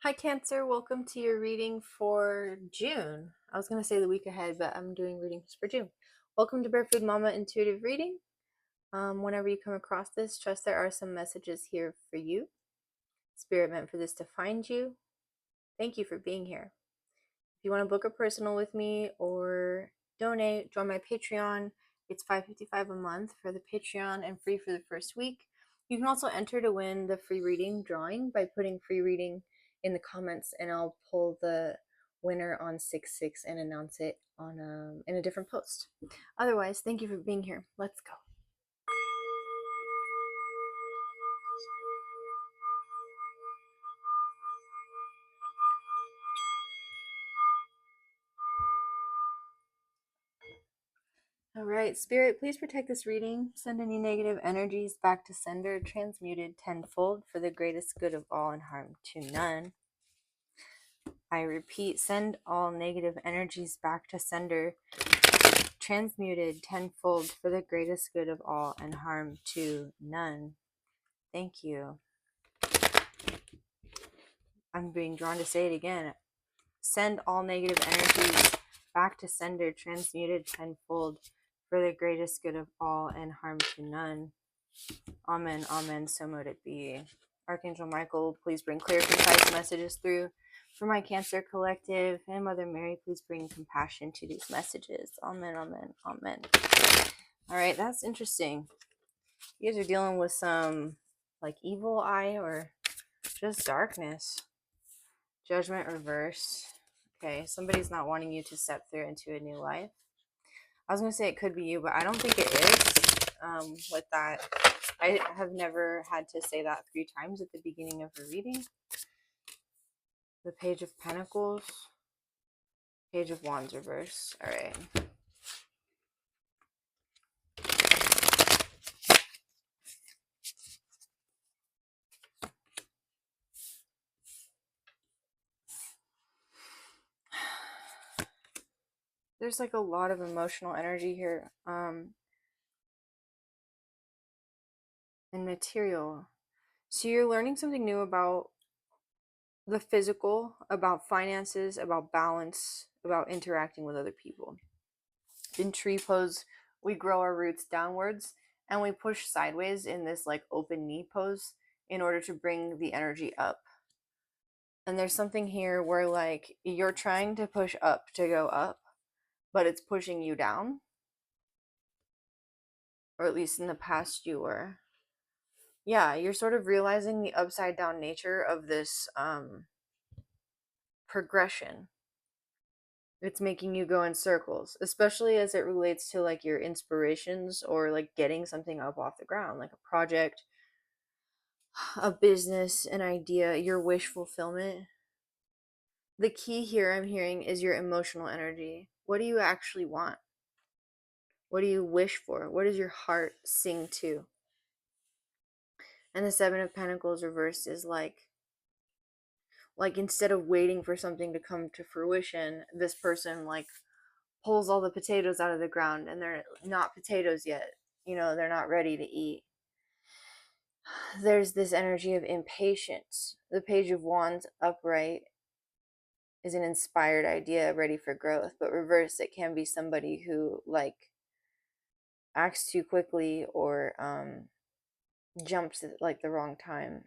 Hi, Cancer. Welcome to your reading for June. I was going to say the week ahead, but I'm doing readings for June. Welcome to Bear Food Mama Intuitive Reading. Whenever you come across this, trust there are some messages here for you. Spirit meant for this to find you. Thank you for being here. If you want to book a personal with me or donate, join my Patreon. It's $5.55 a month for the Patreon and free for the first week. You can also enter to win the free reading drawing by putting free reading in the comments, and I'll pull the winner on 6/6 and announce it on in a different post. Otherwise, thank you for being here. Let's go. All right, Spirit, please protect this reading. Send any negative energies back to sender, transmuted tenfold for the greatest good of all and harm to none. I repeat, send all negative energies back to sender, transmuted tenfold for the greatest good of all and harm to none. Thank you. I'm being drawn to say it again. Send all negative energies back to sender, transmuted tenfold for the greatest good of all and harm to none. Amen, amen, so mote it be. Archangel Michael, please bring clear, concise messages through for my Cancer collective. And Mother Mary, please bring compassion to these messages. Amen, amen, amen. All right, that's interesting. You guys are dealing with some like evil eye or just darkness. Judgment reverse. Okay, somebody's not wanting you to step through into a new life. I was going to say it could be you, but I don't think it is. With that, I have never had to say that 3 times at the beginning of a reading. The Page of Pentacles, Page of Wands reverse. All right. There's like a lot of emotional energy here. And material. So you're learning something new about the physical, about finances, about balance, about interacting with other people. In tree pose, we grow our roots downwards and we push sideways in this like open knee pose in order to bring the energy up. And there's something here where like you're trying to push up to go up, but it's pushing you down. Or at least in the past you were. Yeah, you're sort of realizing the upside down nature of this progression. It's making you go in circles, especially as it relates to like your inspirations or like getting something up off the ground, like a project, a business, an idea, your wish fulfillment. The key here I'm hearing is your emotional energy. What do you actually want? What do you wish for? What does your heart sing to? And the 7 of Pentacles reversed is like instead of waiting for something to come to fruition, this person like pulls all the potatoes out of the ground and they're not potatoes yet. You know, they're not ready to eat. There's this energy of impatience. The Page of Wands upright is an inspired idea ready for growth, but reverse, it can be somebody who like acts too quickly or jumps at like the wrong time.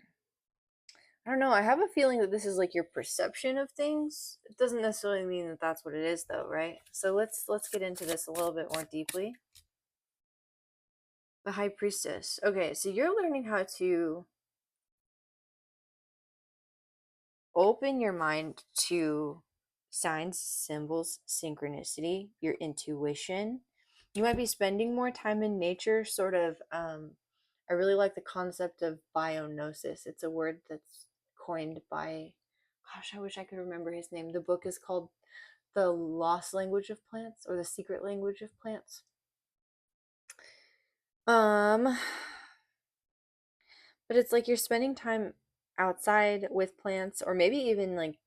I don't know. I have a feeling that this is like your perception of things. It doesn't necessarily mean that that's what it is, though, right? So let's get into this a little bit more deeply. The High Priestess. Okay, so you're learning how to open your mind to signs, symbols, synchronicity, your intuition. You might be spending more time in nature, sort of. I really like the concept of bionosis. It's a word that's coined by, gosh, I wish I could remember his name. The book is called The Lost Language of Plants or The Secret Language of Plants. But it's like you're spending time outside with plants, or maybe even like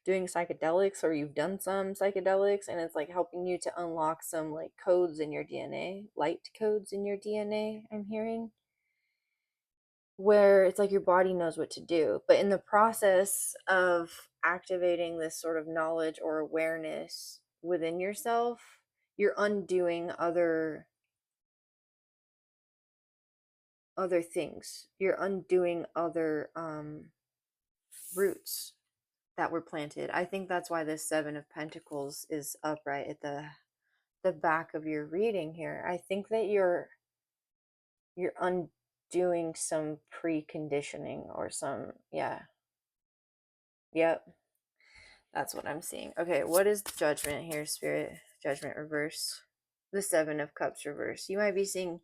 doing psychedelics, or you've done some psychedelics and it's like helping you to unlock some like codes in your DNA, light codes in your DNA, I'm hearing. where it's like your body knows what to do. But in the process of activating this sort of knowledge or awareness within yourself, you're undoing other things. You're undoing other roots that were planted. I think that's why this 7 of Pentacles is upright at the back of your reading here. I think that you're undoing some preconditioning or some, yeah. Yep. That's what I'm seeing. Okay, what is the Judgment here, Spirit? Judgment reverse. The 7 of Cups reverse. You might be seeing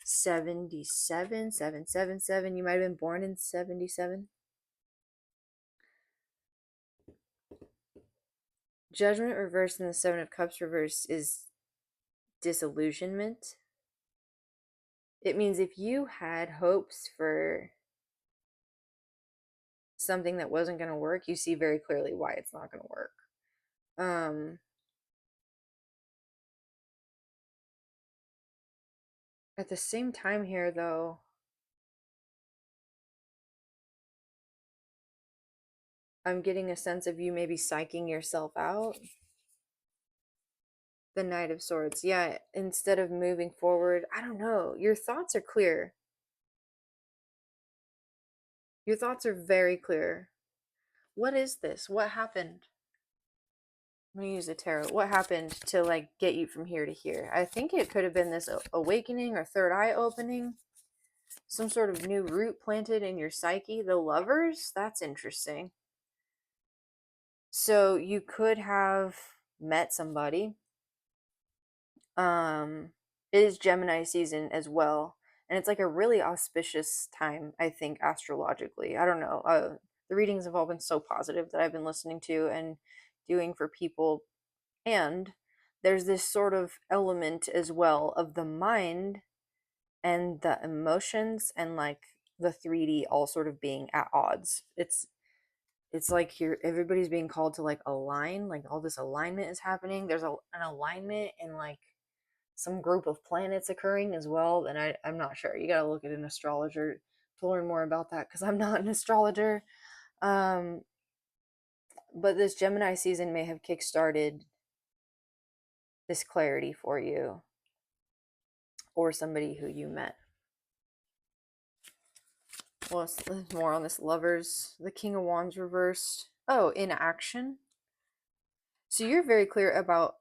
77, 777. You might have been born in 77. Judgment reverse in the 7 of Cups reverse is disillusionment. It means if you had hopes for something that wasn't going to work, you see very clearly why it's not going to work. At the same time here, though, I'm getting a sense of you maybe psyching yourself out. The Knight of Swords. Yeah, instead of moving forward, I don't know. Your thoughts are clear. Your thoughts are very clear. What is this? What happened? I'm gonna use the tarot. What happened to like get you from here to here? I think it could have been this awakening or third eye opening. Some sort of new root planted in your psyche. The Lovers? That's interesting. So you could have met somebody. It is Gemini season as well, and it's like a really auspicious time, I think, astrologically. I don't know. The readings have all been so positive that I've been listening to and doing for people, and there's this sort of element as well of the mind and the emotions and like the 3D all sort of being at odds. It's like you're everybody's being called to like align, like all this alignment is happening. There's an alignment in like some group of planets occurring as well. And I'm not sure. You gotta look at an astrologer to learn more about that because I'm not an astrologer. Um, but this Gemini season may have kickstarted this clarity for you or somebody who you met. Well, more on this Lovers. The King of Wands reversed. Oh, inaction. So you're very clear about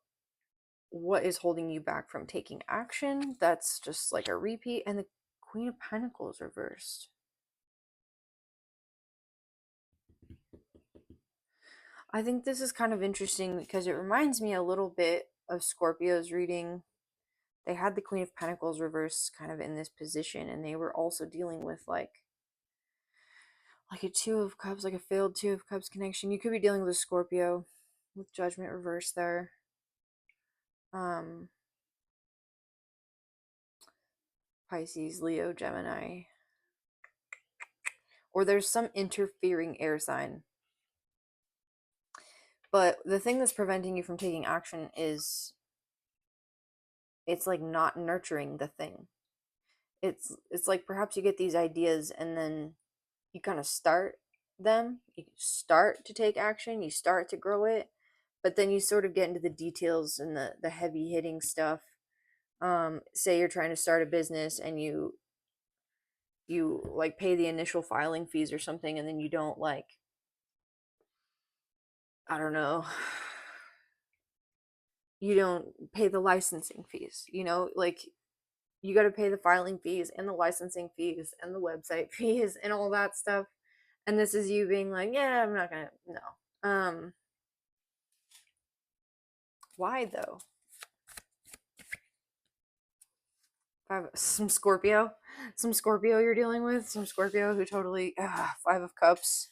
what is holding you back from taking action. That's just like a repeat. And the Queen of Pentacles reversed. I think this is kind of interesting because it reminds me a little bit of Scorpio's reading. They had the Queen of Pentacles reversed kind of in this position, and they were also dealing with like a 2 of Cups, like a failed 2 of Cups connection. You could be dealing with a Scorpio with Judgment reversed there. Pisces, Leo, Gemini. Or there's some interfering air sign. But the thing that's preventing you from taking action is it's like not nurturing the thing. It's like perhaps you get these ideas and then you kind of start them, you start to take action, you start to grow it, but then you sort of get into the details and the heavy hitting stuff. Say you're trying to start a business and you like pay the initial filing fees or something, and then you don't like, I don't know, you don't pay the licensing fees, like you got to pay the filing fees and the licensing fees and the website fees and all that stuff. And this is you being like, yeah, I'm not gonna, no. Why though? Some Scorpio, you're dealing with, some Scorpio who totally 5 of Cups.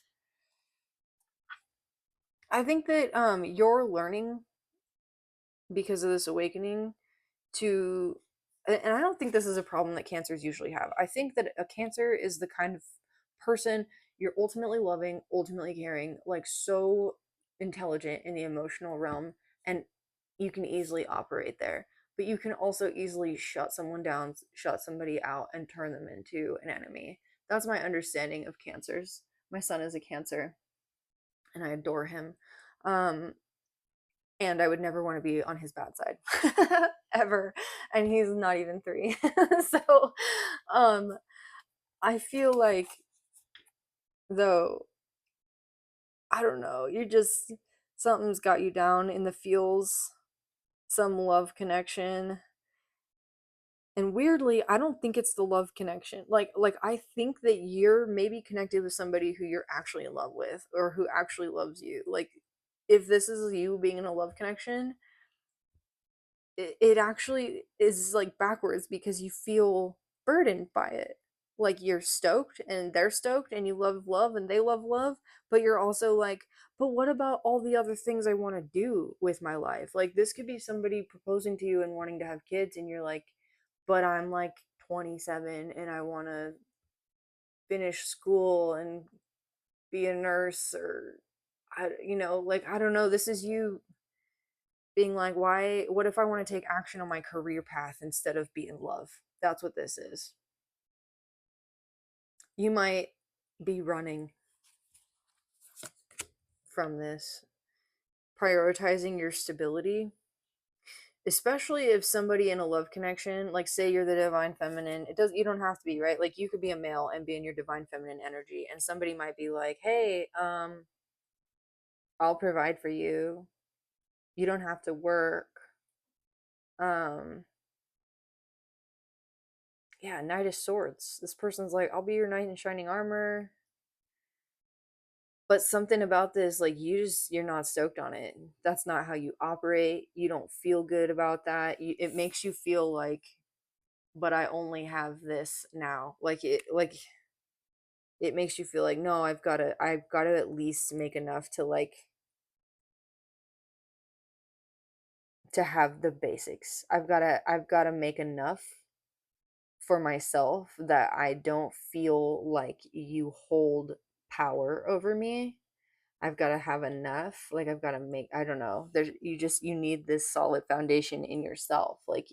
I think that you're learning because of this awakening to, and I don't think this is a problem that cancers usually have. I think that a Cancer is the kind of person you're ultimately loving, ultimately caring, like so intelligent in the emotional realm, and you can easily operate there. But you can also easily shut someone down, shut somebody out, and turn them into an enemy. That's my understanding of cancers. My son is a cancer and I adore him. Um, and I would never want to be on his bad side ever. And he's not even 3. So um I feel like, though, I don't know, you just, something's got you down in the feels, some love connection. And weirdly, I don't think it's the love connection. Like I think that you're maybe connected with somebody who you're actually in love with or who actually loves you. Like if this is you being in a love connection, it actually is like backwards because you feel burdened by it. Like you're stoked and they're stoked and you love love and they love love, but you're also like, but what about all the other things I want to do with my life? Like this could be somebody proposing to you and wanting to have kids, and you're like, but I'm like 27 and I want to finish school and be a nurse, or like I don't know, this is you being like, why, what if I want to take action on my career path instead of be in love? That's what this is. You might be running from this, prioritizing your stability, especially if somebody in a love connection, like say you're the divine feminine, you don't have to be, right? Like you could be a male and be in your divine feminine energy, and somebody might be like, hey, I'll provide for you, you don't have to work. um yeah, Knight of Swords, this person's like, I'll be your knight in shining armor. But something about this, like you're not stoked on it. That's not how you operate. You don't feel good about that. It makes you feel like, but I only have this now. Like it makes you feel like, no, I've got to at least make enough to like to have the basics. I've got to make enough for myself that I don't feel like you hold power over me. I've got to have enough. Like I've got to make, I don't know. You need this solid foundation in yourself. Like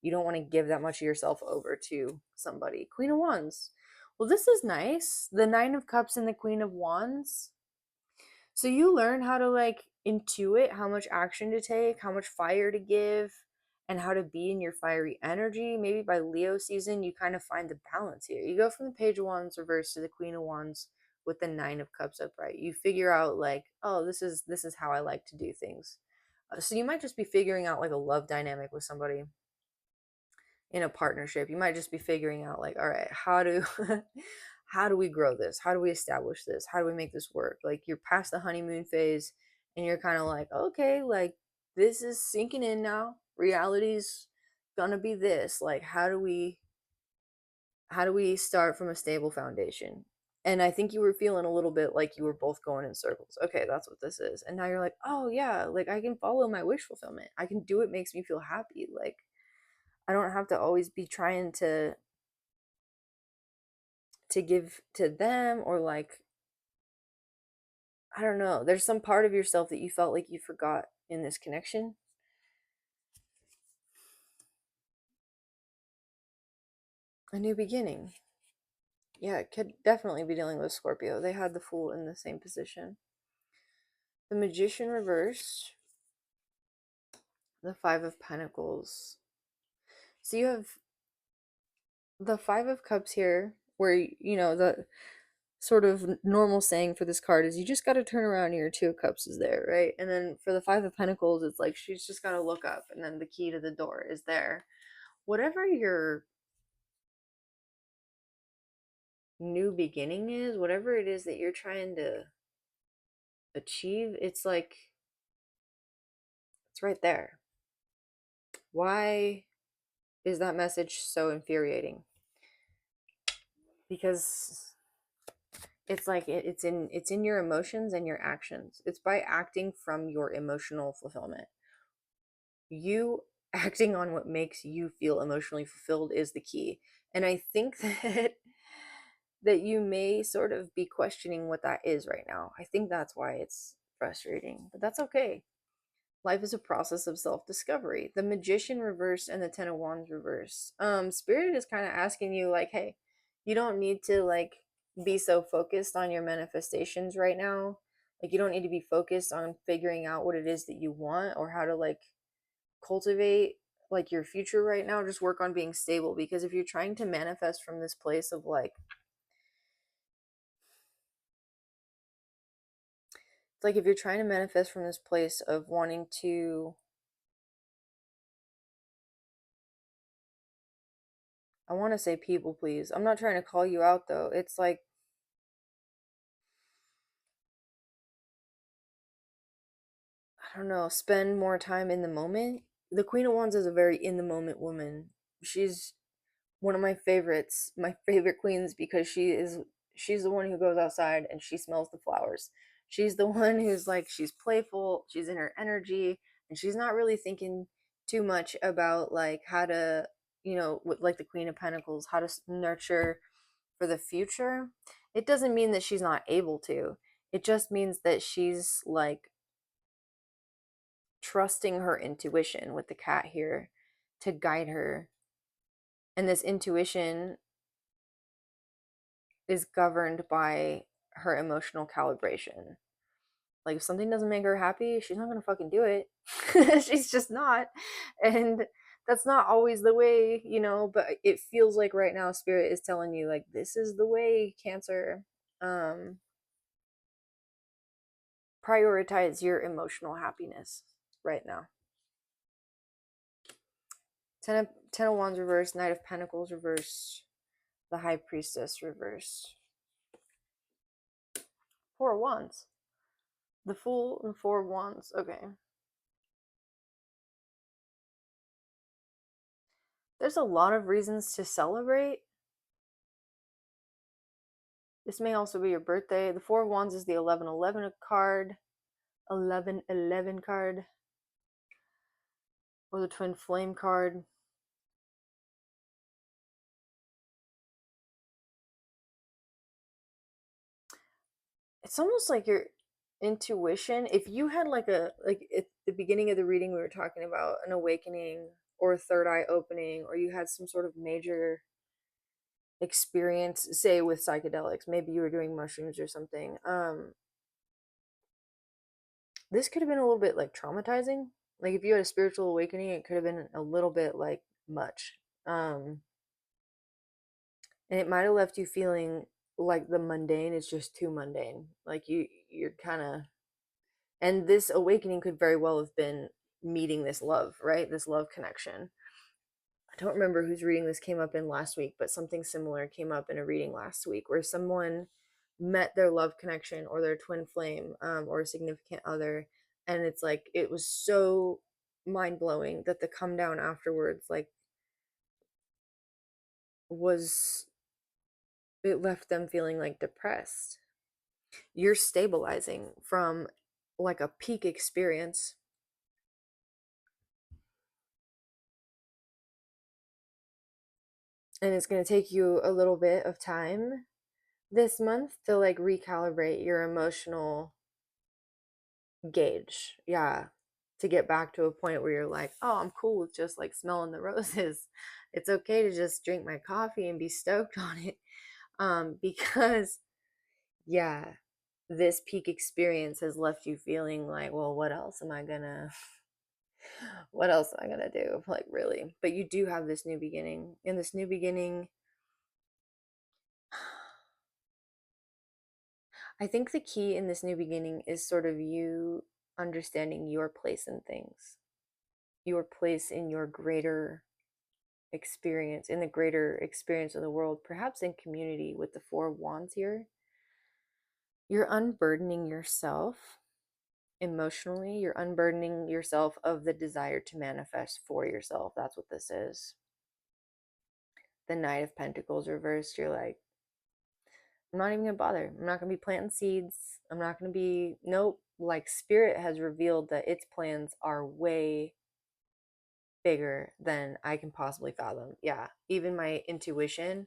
you don't want to give that much of yourself over to somebody. Queen of Wands. Well, this is nice. The Nine of Cups and the Queen of Wands. So you learn how to like intuit how much action to take, how much fire to give, and how to be in your fiery energy. Maybe by Leo season, you kind of find the balance here. You go from the Page of Wands reverse to the Queen of Wands with the Nine of Cups upright. You figure out like, oh, this is how I like to do things. So you might just be figuring out like a love dynamic with somebody in a partnership. You might just be figuring out like, all right, how do how do we grow this? How do we establish this? How do we make this work? Like you're past the honeymoon phase and you're kind of like, okay, like this is sinking in now. Reality's gonna be this. Like how do we start from a stable foundation? And I think you were feeling a little bit like you were both going in circles. Okay, that's what this is. And now you're like, oh yeah, like I can follow my wish fulfillment. I can do what makes me feel happy. Like I don't have to always be trying to give to them, or like I don't know. There's some part of yourself that you felt like you forgot in this connection. A new beginning. Yeah, it could definitely be dealing with Scorpio. They had the Fool in the same position. The Magician reversed. The Five of Pentacles. So you have the Five of Cups here, where, the sort of normal saying for this card is you just got to turn around and your Two of Cups is there, right? And then for the Five of Pentacles, it's like she's just got to look up and then the key to the door is there. Whatever your new beginning is, whatever it is that you're trying to achieve, it's like it's right there. Why is that message so infuriating? Because it's like it's in your emotions and your actions. It's by acting from your emotional fulfillment. You acting on what makes you feel emotionally fulfilled is the key. And I think that you may sort of be questioning what that is right now. I think that's why it's frustrating, but that's okay. Life is a process of self-discovery. The Magician reversed and the Ten of Wands reversed. Spirit is kind of asking you like, hey, You don't need to like be so focused on your manifestations right now. Like you don't need to be focused on figuring out what it is that you want or how to like cultivate like your future right now. Just work on being stable, because if you're trying to manifest from this place of like if you're trying to manifest from this place of wanting to, I want to say people please. I'm not trying to call you out though. It's like, I don't know, spend more time in the moment. The Queen of Wands is a very in the moment woman. She's one of my favorites, my favorite queens, because she's the one who goes outside and she smells the flowers. She's the one who's like, she's playful, she's in her energy, and she's not really thinking too much about like how to, with like the Queen of Pentacles, how to nurture for the future. It doesn't mean that she's not able to. It just means that she's like trusting her intuition with the cat here to guide her. And this intuition is governed by her emotional calibration. Like if something doesn't make her happy, she's not gonna fucking do it. She's just not. And that's not always the way, but it feels like right now spirit is telling you like this is the way, Cancer. Prioritize your emotional happiness right now. Ten of Wands reversed, Knight of Pentacles reversed, the High Priestess reversed, Four of Wands, the Fool and Four of Wands. Okay. There's a lot of reasons to celebrate. This may also be your birthday. The Four of Wands is the 1111 card. 1111 card. Or the Twin Flame card. It's almost like your intuition. If you had like at the beginning of the reading we were talking about an awakening or a third eye opening, or you had some sort of major experience, say with psychedelics, maybe you were doing mushrooms or something. This could have been a little bit like traumatizing. Like if you had a spiritual awakening, it could have been a little bit like much. And it might have left you feeling like the mundane is just too mundane. Like you're kind of, and this awakening could very well have been meeting this love, right? This love connection. I don't remember whose reading this came up in last week, but something similar came up in a reading last week where someone met their love connection or their twin flame, or a significant other, and it's like it was so mind-blowing that the come down afterwards like was, it left them feeling like depressed. You're stabilizing from like a peak experience, and it's going to take you a little bit of time this month to like recalibrate your emotional gauge. Yeah. To get back to a point where you're like, oh, I'm cool with just like smelling the roses. It's okay to just drink my coffee and be stoked on it. Because yeah, this peak experience has left you feeling like, well, what else am I gonna what else am I gonna do? Like really. But you do have this new beginning. In this new beginning, I think the key in this new beginning is sort of you understanding your place in things, your place in your greater experience, in the greater experience of the world, perhaps in community with the Four of Wands here. You're unburdening yourself emotionally, you're unburdening yourself of the desire to manifest for yourself. That's what this is. The Knight of Pentacles reversed, you're like, I'm not even gonna bother. I'm not gonna be planting seeds. I'm not gonna be, nope. Like spirit has revealed that its plans are way bigger than I can possibly fathom. Yeah, even my intuition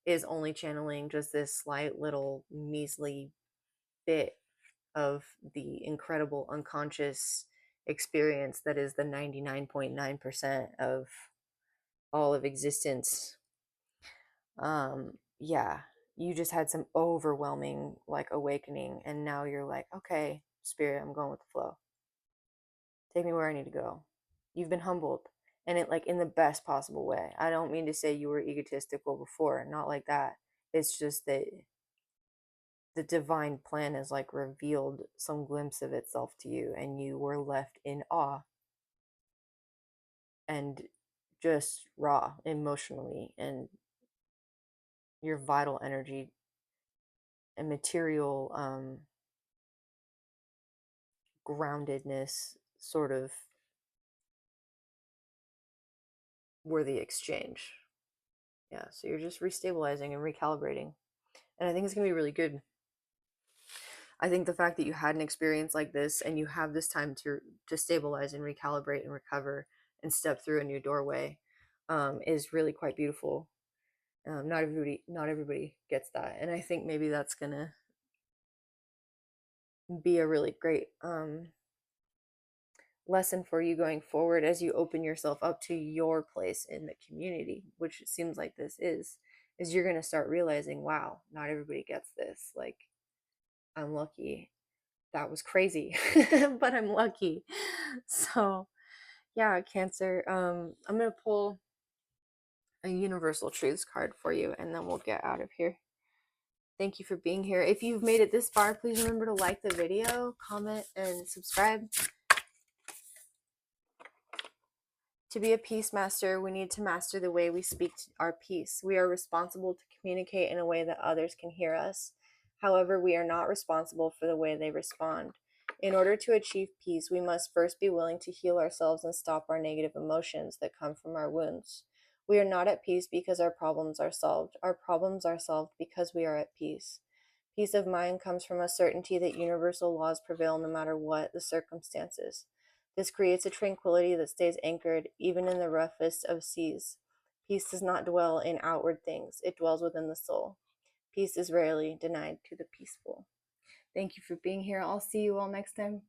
is only channeling just this slight little measly bit of the incredible unconscious experience that is the 99.9% of all of existence. yeah, you just had some overwhelming like awakening, and now you're like, okay, spirit, I'm going with the flow. Take me where I need to go. You've been humbled, and it like in the best possible way. I don't mean to say you were egotistical before, not like that. It's just that the divine plan has like revealed some glimpse of itself to you, and you were left in awe and just raw emotionally, and your vital energy and material groundedness sort of were the exchange. Yeah, so you're just restabilizing and recalibrating, and I think it's gonna be really good. I think the fact that you had an experience like this and you have this time to stabilize and recalibrate and recover and step through a new doorway is really quite beautiful. Not everybody gets that, and I think maybe that's gonna be a really great lesson for you going forward as you open yourself up to your place in the community, which it seems like this is you're gonna start realizing, wow, not everybody gets this. Like, I'm lucky. That was crazy, but I'm lucky. So yeah, Cancer. I'm gonna pull a universal truths card for you, and then we'll get out of here. Thank you for being here. If you've made it this far, please remember to like the video, comment, and subscribe. To be a peace master, we need to master the way we speak our peace. We are responsible to communicate in a way that others can hear us. However, we are not responsible for the way they respond. In order to achieve peace, we must first be willing to heal ourselves and stop our negative emotions that come from our wounds. We are not at peace because our problems are solved. Our problems are solved because we are at peace. Peace of mind comes from a certainty that universal laws prevail no matter what the circumstances. This creates a tranquility that stays anchored even in the roughest of seas. Peace does not dwell in outward things, it dwells within the soul. Peace is rarely denied to the peaceful. Thank you for being here. I'll see you all next time.